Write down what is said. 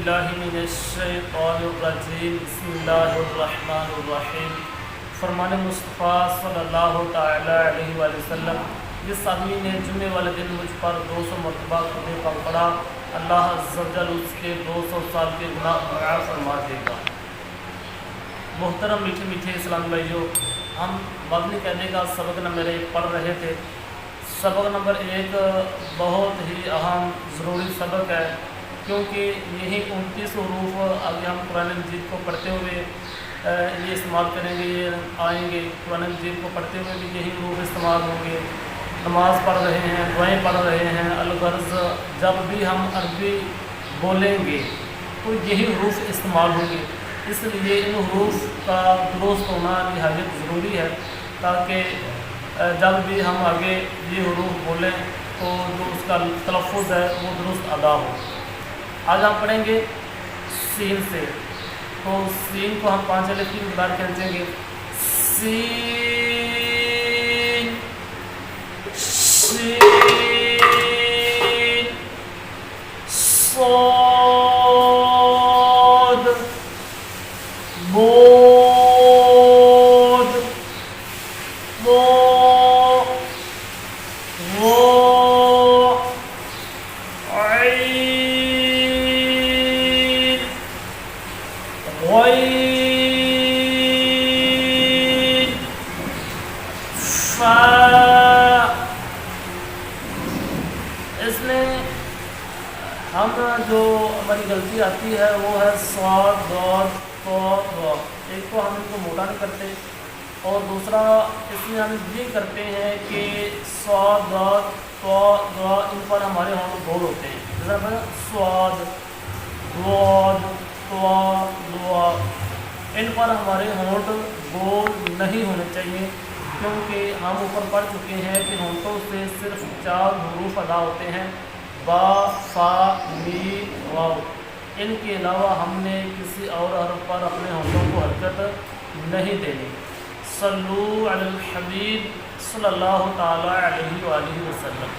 باللہ من الشیطان الرجیم بسم اللہ الرحمن الرحیم۔ فرمان مصطفیٰ صلی اللہ تعالی علیہ وآلہ وسلم، جس آدمی نے جمعے والے دن مجھ پر 200 مرتبہ خطبے کا پڑھا، اللہ عز و جل اس کے 200 سال کے گناہ معاف فرما دے گا۔ محترم میٹھے میٹھے اسلام بھائیو، ہم مبنی کہنے کا سبق نمبر 1 پڑھ رہے تھے۔ سبق نمبر 1 بہت ہی اہم ضروری سبق ہے، کیونکہ یہی 29 حروف آگے ہم قرآن مجید کو پڑھتے ہوئے یہ استعمال کریں گے، یہ آئیں گے۔ قرآن مجید کو پڑھتے ہوئے بھی یہی حروف استعمال ہوں گے۔ نماز پڑھ رہے ہیں، دعائیں پڑھ رہے ہیں، الغرض جب بھی ہم عربی بولیں گے تو یہی حروف استعمال ہوں گے۔ اس لیے ان حروف کا درست ہونا نہایت ضروری ہے، تاکہ جب بھی ہم آگے یہ حروف بولیں تو جو اس کا تلفظ ہے وہ درست ادا ہو۔ آج ہم پڑھیں گے سین سے، تو سین کو ہم 5 الف کی مقدار کھینچیں گے۔ سین، شین، صاد، بود، ضا، ظا، عین، غین، فا۔ اس میں ہم جو ہماری غلطی آتی ہے وہ ہے صاد، ضاد، طا، ظا۔ ایک تو ہم ان کو موٹا نہیں کرتے، اور دوسرا اس میں ہم یہ کرتے ہیں کہ صاد، ضاد، طا، ظا ان پر ہمارے ہونٹ گول ہوتے ہیں۔ جیسا سواد، ضاد، طا، ظا، ان پر ہمارے ہونٹ گول نہیں ہونے چاہیے، کیونکہ ہم اوپر پڑھ چکے ہیں کہ ہونٹوں سے صرف 4 حروف ادا ہوتے ہیں، با، فا، میم، واو۔ ان کے علاوہ ہم نے کسی اور حرف پر اپنے ہونٹوں کو حرکت نہیں دینی۔ صلو علی الحبیب صلی اللہ تعالی علیہ وآلہ وسلم۔